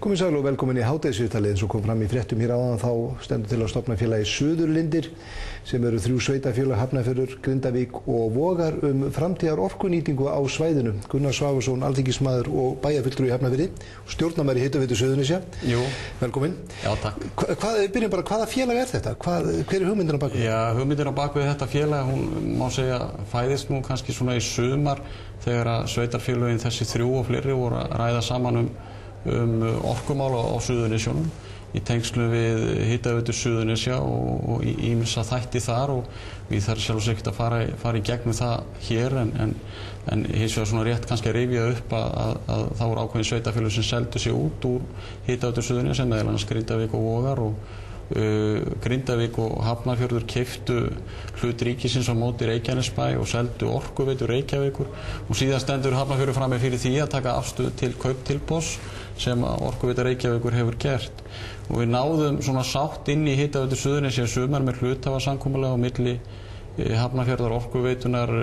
Komið sæl og velkomin í hádegisviðtalið. Eins og kom fram í fréttum hér áðan þá stendur til að stofna félagi Suðurlindir sem eru 3 sveitarfélög, Hafnarfjörður, Grindavík og Vogar framtíðar orkunýtingu á svæðinu. Gunnar Svavarsson, alþingismaður og bæjarfulltrúi í Hafnarfirði og stjórnarmaður í Hitaveitu Suðurnesja. Jú. Velkomin. Já, takk. Byrjum bara, hvaða félag er þetta? Hver hugmyndin á bakvið? Já, hugmyndin á bakvið þetta félag, hún má segja fæðist nú kannski svona í sumar þegar að sveitarfélögin þessi 3 og fleiri voru að ræða saman um orkumál á Suðurnesjunum í tengslu við Hitaveitu Suðurnesja og ýmsa þætti þar og við þarf sjálfsagt ekkert að fara í gegnum það hér en hins vegar svona rétt kannski að rifja upp að þá voru ákveðin sveitarfélög sem seldu sig út úr Hitaveitu Suðurnesja, meðal annars Grindavík og Vogar og Grindavík og Hafnarfjörður keyptu hlut ríkisins á móti Reykjanesbæ og seldu Orkuveitu Reykjavíkur og síðan stendur Hafnarfjörður frammi fyrir því að taka afstöðu til kauptilboðs sem Orkuveita Reykjavíkur hefur gert og við náðum svona sátt inn í Hitaveitu Suðurnesja í sumar með hluthafasamkomulag á milli Hafnarfjarðar Orkuveitunar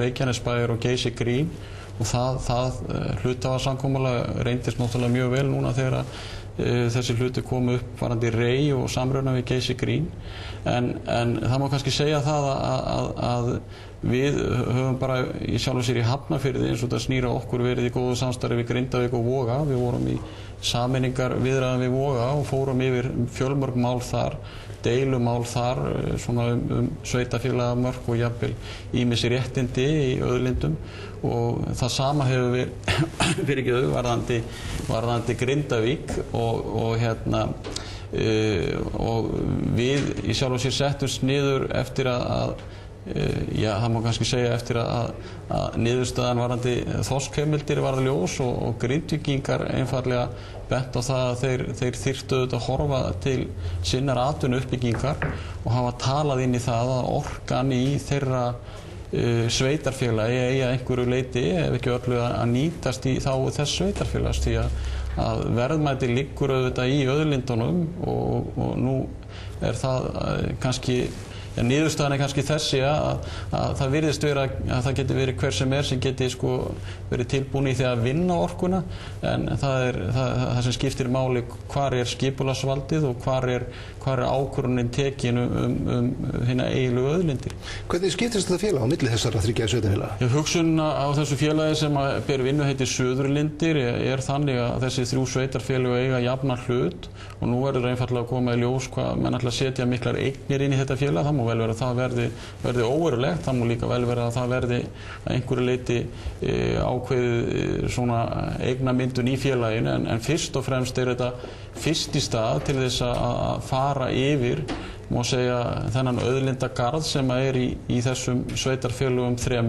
Reykjanesbæjar og Geysi Green og það hluthafasamkomulag reyndist náttúrulega mjög vel núna þegar þessi hluti komu upp varandi rey og samruna við Geysi Green en það má kannski segja það að við höfum bara í sjálfu sér í Hafnarfirði eins og þetta snýra okkur verið í góðu samstarfi við Grindavík og Voga. Við vorum í sameiningar viðræðum við Voga og fórum yfir fjölmörg mál þar, deilumál þar, svona sveitarfélagamörk og jafnvel ýmis réttindi í auðlindum og það sama hefur við fyrir varðandi Grindavík og við í sjálfu sér settumst niður eftir að það má kannski segja eftir að niðurstaðan varðandi þorskheimildir varð ljós og Grindvíkingar einfaldlega bent á það að þeir þyrftu auðvitað að horfa til sinnar atvinnuuppbyggingar og hafa talað inn í það að orkan í þeirra sveitarfélagi eigi að einhverju leyti ef ekki öllu að nýtast í þágu þess sveitarfélags því að verðmæti liggur auðvitað í auðlindunum og nú er það kannski niðurstaðan kannski þessi að það virðist vera að það geti verið hver sem geti verið tilbúin í því að vinna orkuna en það sem skiptir máli hvar er skipulagsvaldið og hvar er ákvörðunin tekin hina eiginlegu auðlindir. Hvernig skiptist þetta félag á milli þessara 3 sveitarfélaga? Hugsun á þessu félagi sem ber vinnuheiti Suðurlindir er þannig að þessi 3 sveitarfélög eiga jafnan hlut og nú verður einfaldlega að koma í ljós hvað menn ætla að setja miklar eignir inn í þetta félag. Það má vel vera að það verði óverulegt, það má líka vel vera að það verði að einhverju leyti ákveðið svona eignamyndun í félaginu en fyrst og fremst er þetta fyrst í stað til þess að fara yfir má segja þennan auðlindagarð sem er í þessum sveitarfélögum 3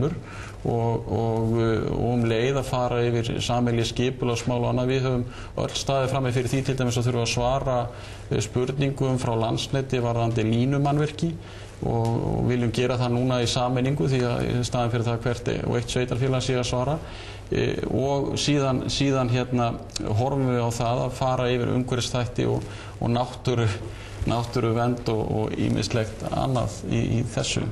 og leið að fara yfir sameiginleg skipulagsmál og annað. Við höfum öll staðið frammi fyrir því til dæmis að þurfa að svara spurningum frá Landsneti varðandi línumannvirki og viljum gera það núna í sameiningu því að í staðinn fyrir það hvert og eitt sveitarfélag sé að svara og síðan horfum við á það að fara yfir umhverfisþætti og náttúruvernd og ýmislegt annað í þessu.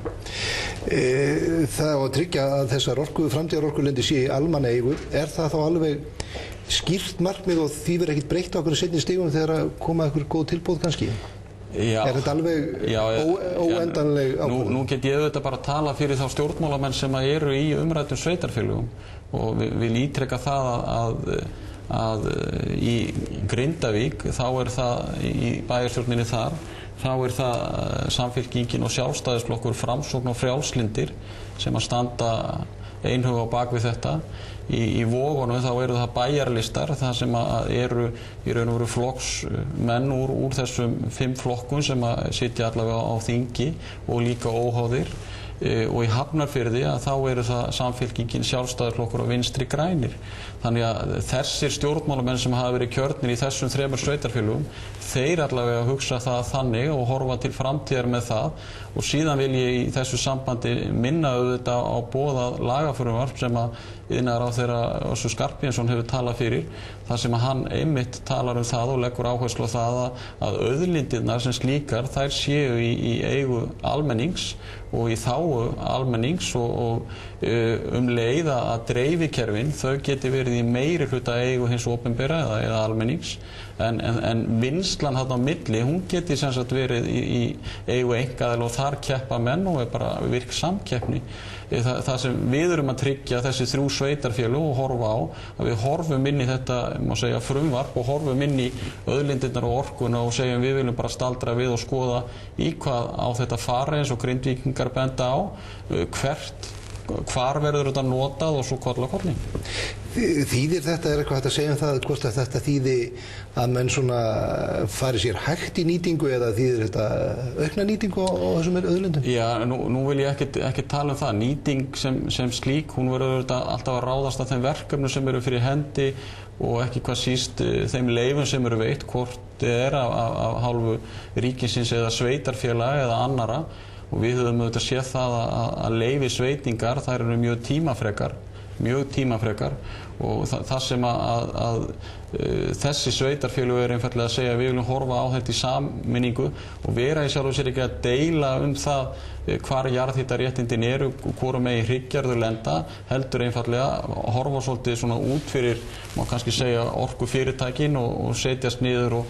Það á að tryggja að þessar framtíðarorkulindir sé í almannaeigu. Er það þá alveg skýrt markmið og því verður ekkert breytt á okkur seinni stigum þegar koma einhver góð tilboð kannski? Já, er þetta alveg óendanleg ákvörðun? Nú get ég auðvitað bara að tala fyrir þá stjórnmálamenn sem eru í umræddum sveitarfélögum og vil ítreka það að í Grindavík þá er það í bæjarstjórninni þar þá er það Samfylkingin og Sjálfstæðisflokkur, Framsókn og Frjálslyndir sem að standa einhuga á bak við þetta. Í Vogunum þá eru það bæjarlistar það sem eru í raun og veru flokksmenn úr þessum 5 flokkum sem að sitja allavega á þingi og líka óháðir og í Hafnarfirði þá eru það Samfylkingin, Sjálfstæðisflokkur og Vinstri grænir. Þannig að þessir stjórnmálamenn sem hafa verið kjörnir í þessum 3 sveitarfélögum þeir allavega hugsa það þannig og horfa til framtíðar með það og síðan vil ég í þessu sambandi minna auðvitað á boðað lagafrumvarp sem að iðnaðarráðherra Össur Skarphéðinsson hefur talað fyrir þar sem að hann einmitt talar það og leggur áherslu á það að auðlindirnar sem slíkar þær séu í eigu almennings og í þágu almennings og leið að dreifikerfin þau geti verið í meiri hluta eigu hins opinbera eða almennings en vinnslan þarna á milli hún geti sem sagt verið í eigu einkaaðila og þar keppa menn og bara virk samkeppni. Það sem við erum að tryggja þessi 3 sveitarfélög og horfa á að við horfum inn í þetta má segja frumvarp og horfum inn í auðlindirnar og orkuna og segjum við viljum bara staldra við og skoða í hvað á þetta fara eins og Grindvíkingar benda á hvar verður þetta notað og svo kolli. Þýðir þetta, eitthvað hægt að segja það hvort að þetta þýði að menn svona fari sér hægt í nýtingu eða þýðir þetta aukna nýtingu á þessum auðlindum? Já, nú vil ég ekki tala það. Nýting sem slík, hún verður alltaf að ráðast af þeim verkefnum sem eru fyrir hendi og ekki hvað síst þeim leyfum sem eru veitt, hvort af hálfu ríkisins eða sveitarfélaga eða annara. Og við höfum auðvitað séð það að leyfisveitingar, þær eru mjög tímafrekar og það sem að þessi sveitarfélög einfaldlega að segja að við viljum horfa á þetta í sammenningu og vera í sjálfu sér ekki að deila það hvar jarðhitaréttindin eru og hvoru megi hryggjarður lenda, heldur einfaldlega að horfa svolítið svona út fyrir, má kannski segja, orkufyrirtækin og setjast niður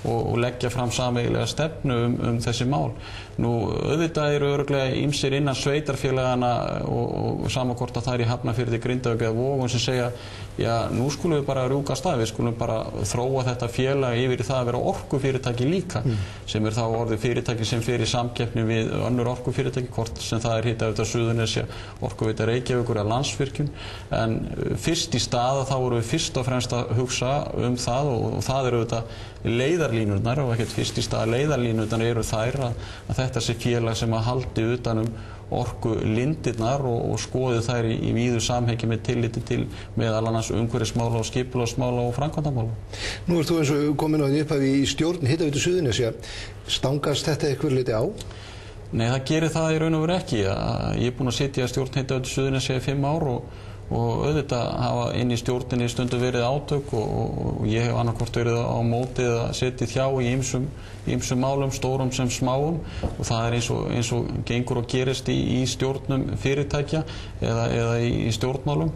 og leggja fram sameiginlega stefnu þessi mál. Nú auðvitað eru örugglega ýmsir innan sveitarfélagana og sama hvort að það er í Hafnarfirði, Grindavík eða Vogum sem segja já, nú skulum við bara rjúka af stað, við skulum bara þróa þetta félag yfir í það að vera orkufyrirtæki líka sem þá orðið fyrirtæki sem fer í samkeppni við önnur orkufyrirtæki, hvort sem það er Hitaveita Suðurnesja, Orkuveita Reykjavíkur eða Landsvirkjun, en fyrst í stað þá vorum við fyrst og fremst að hugsa það og það eru auðvitað leiðarlínurnar og ekkert fyrst í stað leiðarlínurnar eru þær að þetta sé félag sem að haldi utan orkulindirnar og skoði þær í víðu samhengi með tilliti til meðal annars umhverfismála og skipulagsmála og framkvæmdamála. Nú ert þú eins og komin á því upphafi í stjórn Hitaveitu Suðurnesja. Stangast þetta eitthvað liti á? Nei, það gerir það í raun og veru ekki. Ég er búinn að sitja í stjórn Hitaveitu Suðurnesja í 5 ár og auðvitað hafa inn í stjórninni stundum verið átök og ég hef annarkvort verið á móti eða setið hjá í ýmsum málum, stórum sem smáum og það er eins og gengur og gerist í stjórnum fyrirtækja eða í stjórnmálum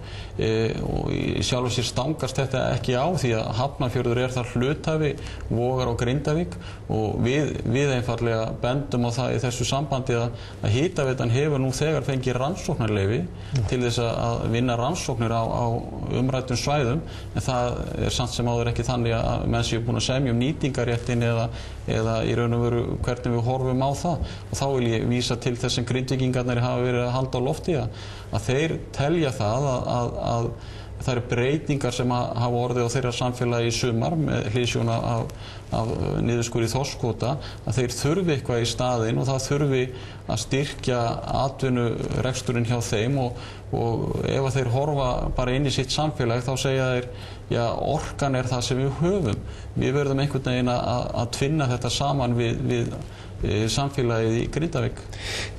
og í sjálfu sér stangast þetta ekki á því að Hafnarfjörður þar hluthafi Vogar og Grindavík og við einfaldlega bendum á það í þessu sambandi að Hitaveitan hefur nú þegar fengið rannsóknarleyfi til þess að vinna rannsóknir á umræddum svæðum en það er samt sem áður ekki þannig að menn séu búin að semja nýtingaréttin eða í raun og veru hvernig við horfum á það og þá vil ég vísa til þess sem Grindvíkingarnir hafa verið að halda á lofti að þeir telja það að það eru breytingar sem hafa orðið á þeirra samfélagi í sumar með hliðsjón af niðurskurði þorskkvóta að þeir þurfi eitthvað í staðinn og það þurfi að styrkja atvinnureksturinn hjá þeim og ef að þeir horfa bara inn í sitt samfélag þá segja þeir já, orkan það sem við höfum. Við verðum einhvern veginn að tvinna þetta saman við samfélagið í Grindavík.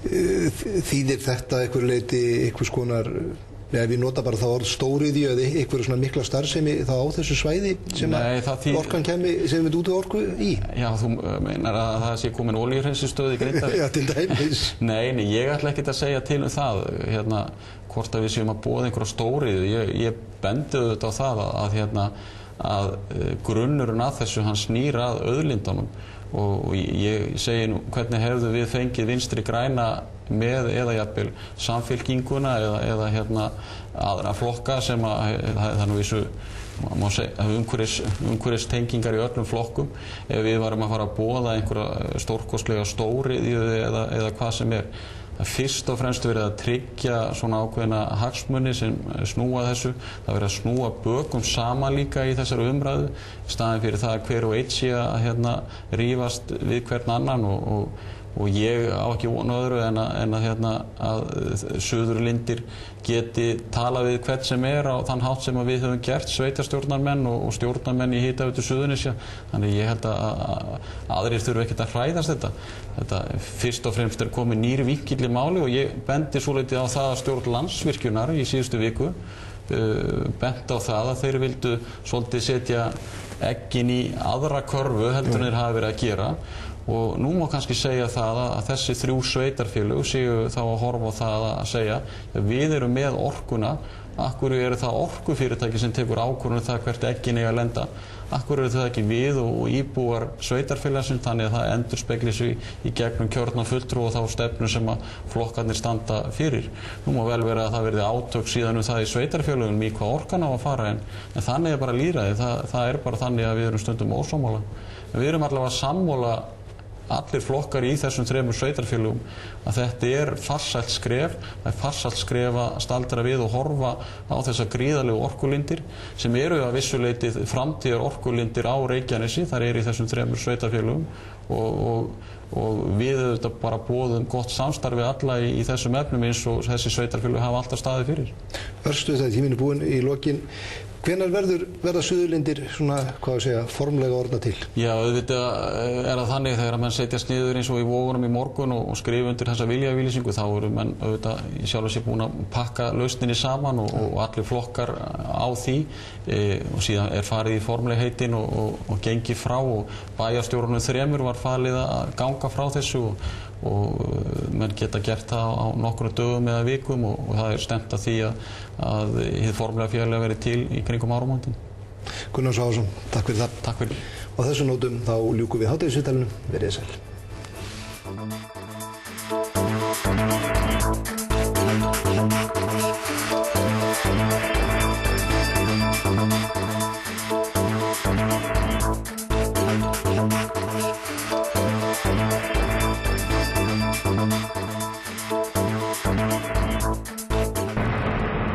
Þýðir þetta einhver leyti einhvers konar við nota bara þá orð stóriðju eða einhverju svona mikla starfsemi þá á þessu svæði sem orkan kemi sem við út orku í? Já, þú meinar að það sé komin olíuhreinsistöð í Grindavík? Já, til dæmis. Nei, ég ætla ekkert að segja til það hvort að við séum að boða einhverja stóriðju. Ég bendi auðvitað á það að grunnurinn að þessu hann snýr að auðlindunum og ég segi nú hvernig hefðu við fengið Vinstri græna með eða jafnvel Samfylkinguna eða aðra flokka sem það er nú vissu umhverfistengingar í öllum flokkum ef við varum að fara að boða einhverja stórkostlega stóriðju eða hvað sem er. Það fyrst og fremst verið að tryggja svona ákveðna hagsmuni sem snúa þessu. Það verið að snúa bökum saman líka í þessari umræðu í staðinn fyrir það að hver og einn sé að rífast við hvern annan og ég á ekki vona öðru en að Suðurlindir geti talað við hvern sem er á þann hátt sem við höfum gert, sveitarstjórnarmenn og stjórnarmenn í Hitaveitu Suðurnesja. Þannig ég held að aðrir þurfi ekkert að hræðast þetta. Þetta fyrst og fremst komið nýr vinkill í máli og ég bendi svolítið á það að stjórn Landsvirkjunar í síðustu viku benti á það að þeir vildu svolítið setja eggin í aðra körfu heldur en þeir hafa verið að gera og nú má kannski segja það að þessi 3 sveitarfélög séu þá að horfa á það að segja að við erum með orkuna. Akkur eru það orkufyrirtæki sem tekur ákvörðun það hvert eggin eiga að lenda. Akkur eru það ekki við og íbúar sveitarfélagsins, þannig að það endurspegli sig í gegnum kjörna fulltrúa og þá stefnu sem að flokkarnir standa fyrir. Nú má vel vera að það verði átök síðan það í sveitarfélögunum í hvað orkan á að fara en þannig bara lýðræði. Það bara þannig að við erum stundum ósammála. En við erum allavega sammála allir flokkar í þessum 3 sveitarfélögum að þetta farsælt skref. Það farsælt skref að staldra við og horfa á þessar gríðarlegu orkulindir sem eru að vissuleyti framtíðar orkulindir á Reykjanesi. Þar í þessum 3 sveitarfélögum og við auðvitað bara boðum gott samstarfi alla í þessum efnum eins og þessi sveitarfélög hafa alltaf staðið fyrir. Örstuð þetta tíminn búinn í lokin. Hvenær verða Suðurlindir svona, hvað að segja, formlega orðna til? Já, auðvitað það þannig þegar menn setjast niður eins og í Vogunum í morgun og skrifa undir þessa viljayfirlýsingu, þá eru menn auðvitað í sjálfu sér búin að pakka lausninni saman og allir flokkar á því og síðan farið í formlegheitin og gengið frá og bæjarstjórunum 3 var falið að ganga frá þessu og menn geta gert það á nokkrum dögum eða vikum og það stefnt að því að hið formlega félag verið til í kringum áramótin. Gunnar Svavarsson, takk fyrir það. Takk fyrir. Á þessum nótum þá ljúkum við hádegisviðtalinu. Verið sæl.